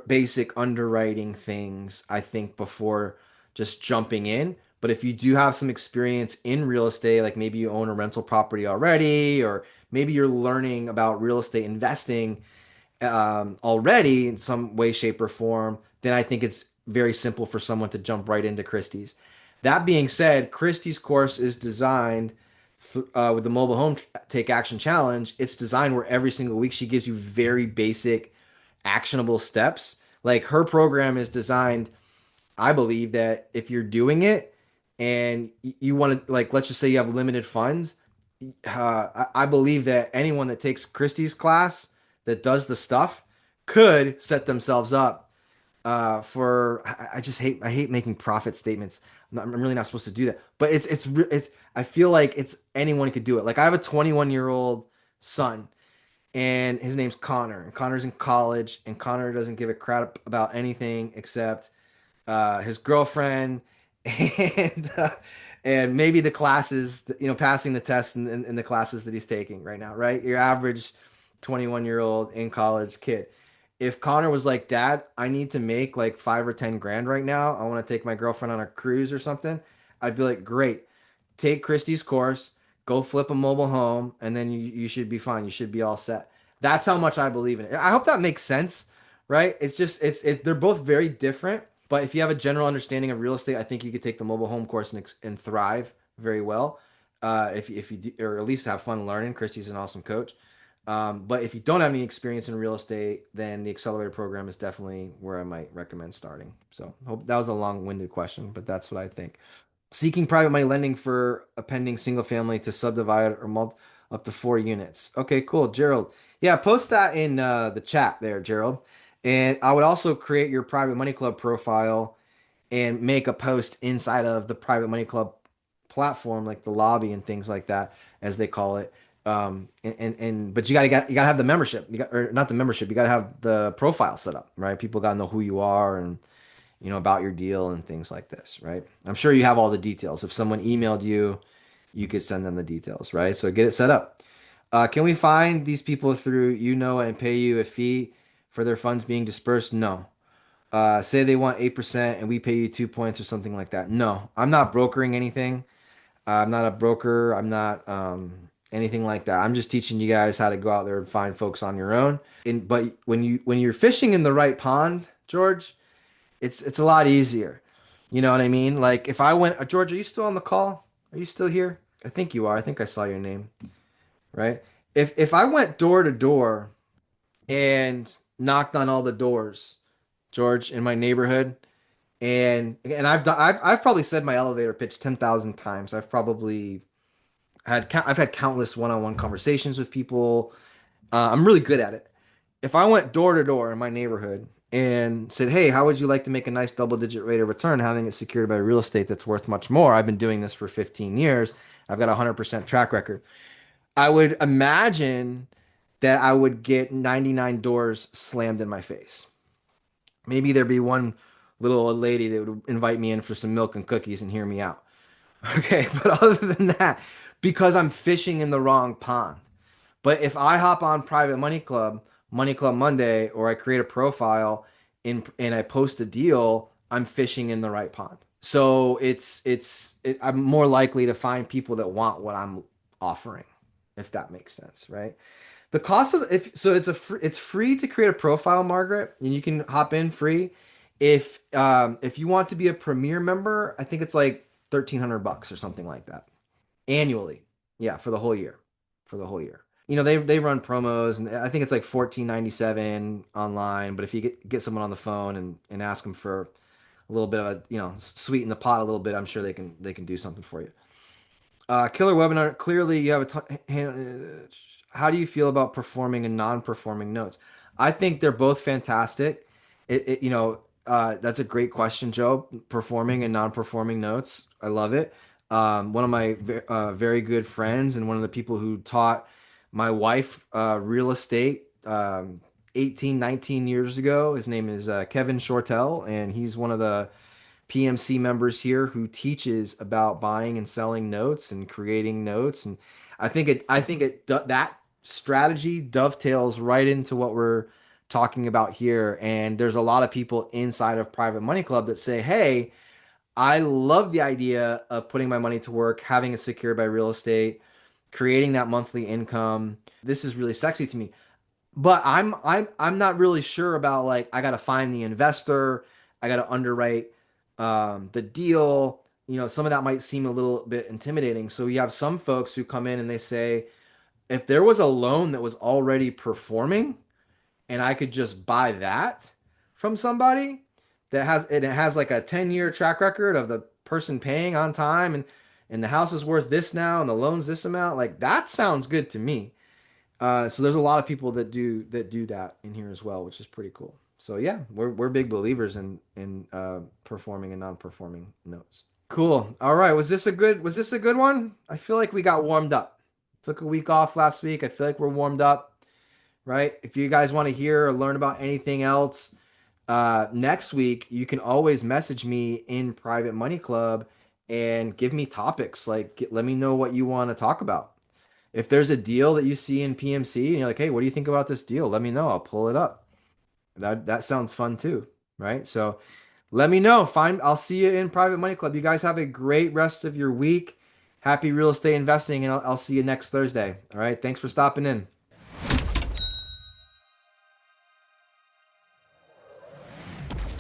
basic underwriting things, I think, before just jumping in. But if you do have some experience in real estate, like maybe you own a rental property already, or maybe you're learning about real estate investing already in some way, shape, or form, then I think it's very simple for someone to jump right into Christie's. That being said, Christie's course is designed with the Mobile Home Take Action Challenge. It's designed where every single week she gives you very basic, actionable steps. Like her program is designed, I believe that if you're doing it and you want to, like, let's just say you have limited funds, I believe that anyone that takes Christie's class that does the stuff could set themselves up for. I hate making profit statements. I'm really not supposed to do that, but it's I feel like it's anyone could do it. Like I have a 21-year-old son and his name's Connor. And Connor's in college, and Connor doesn't give a crap about anything except his girlfriend and and maybe the classes, passing the test in the classes that he's taking right now, right? Your average 21-year-old in college kid. If Connor was like, Dad, I need to make like 5 or 10 grand right now. I want to take my girlfriend on a cruise or something. I'd be like, great, take Christie's course, go flip a mobile home, and then you should be fine. You should be all set. That's how much I believe in it. I hope that makes sense, right? It's just they're both very different, but if you have a general understanding of real estate, I think you could take the mobile home course and thrive very well. If you do, or at least have fun learning. Christy's an awesome coach. But if you don't have any experience in real estate, then the accelerator program is definitely where I might recommend starting. So hope that was a long-winded question, but that's what I think. Seeking private money lending for a pending single family to subdivide or up to 4 units. Okay, cool, Gerald. Yeah, post that in the chat there, Gerald. And I would also create your private money club profile and make a post inside of the private money club platform, like the lobby and things like that, as they call it. And but you gotta have the membership. Or not the membership. You gotta have the profile set up, right? People gotta know who you are and about your deal and things like this, right? I'm sure you have all the details. If someone emailed you, you could send them the details, right? So get it set up. Can we find these people through and pay you a fee for their funds being dispersed? No. Say they want 8% and we pay you 2 points or something like that. No, I'm not brokering anything. I'm not a broker. I'm not anything like that. I'm just teaching you guys how to go out there and find folks on your own. But when you're fishing in the right pond, George, it's a lot easier. You know what I mean? Like if I went, George, are you still on the call? Are you still here? I think you are. I think I saw your name, right? If I went door to door and knocked on all the doors, George, in my neighborhood, and I've probably said my elevator pitch 10,000 times. I've had countless one-on-one conversations with people. I'm really good at it. If I went door to door in my neighborhood and said, "Hey, how would you like to make a nice double-digit rate of return, having it secured by real estate that's worth much more? I've been doing this for 15 years. I've got a 100% track record." I would imagine that I would get 99 doors slammed in my face. Maybe there'd be one little old lady that would invite me in for some milk and cookies and hear me out. Okay, but other than that, because I'm fishing in the wrong pond. But if I hop on Private Money Club, Money Club Monday, or I create a profile and I post a deal, I'm fishing in the right pond. So I'm more likely to find people that want what I'm offering, if that makes sense, right? The cost of if so it's free to create a profile, Margaret, and you can hop in free. If you want to be a premier member, I think it's like $1,300 or something like that annually. Yeah, for the whole year. For the whole year. You know, they run promos and I think it's like 14.97 online, but if you get someone on the phone and ask them for a little bit of a, sweeten the pot a little bit, I'm sure they can do something for you. Killer webinar. Clearly, you have a ton. How do you feel about performing and non-performing notes? I think they're both fantastic. That's a great question, Joe. Performing and non-performing notes. I love it. One of my very good friends and one of the people who taught my wife real estate 18, 19 years ago. His name is Kevin Shortell, and he's one of the PMC members here who teaches about buying and selling notes and creating notes. And that strategy dovetails right into what we're talking about here. And there's a lot of people inside of Private Money Club that say, "Hey, I love the idea of putting my money to work, having it secured by real estate, creating that monthly income. This is really sexy to me." But I'm not really sure about, like, I got to find the investor, I got to underwrite the deal. Some of that might seem a little bit intimidating. So you have some folks who come in and they say, if there was a loan that was already performing and I could just buy that from somebody it has like a 10-year track record of the person paying on time, and the house is worth this now and the loan's this amount, like that sounds good to me. So there's a lot of people that do that in here as well, which is pretty cool. So yeah, we're big believers in performing and non-performing notes. Cool. All right. Was this a good one? I feel like we got warmed up. Took a week off last week. I feel like we're warmed up, right? If you guys want to hear or learn about anything else next week, you can always message me in Private Money Club and give me topics. Like, let me know what you want to talk about. If there's a deal that you see in PMC and you're like, "Hey, what do you think about this deal?" Let me know. I'll pull it up. That sounds fun too, right? So let me know. I'll see you in Private Money Club. You guys have a great rest of your week. Happy real estate investing, and I'll see you next Thursday. All right. Thanks for stopping in.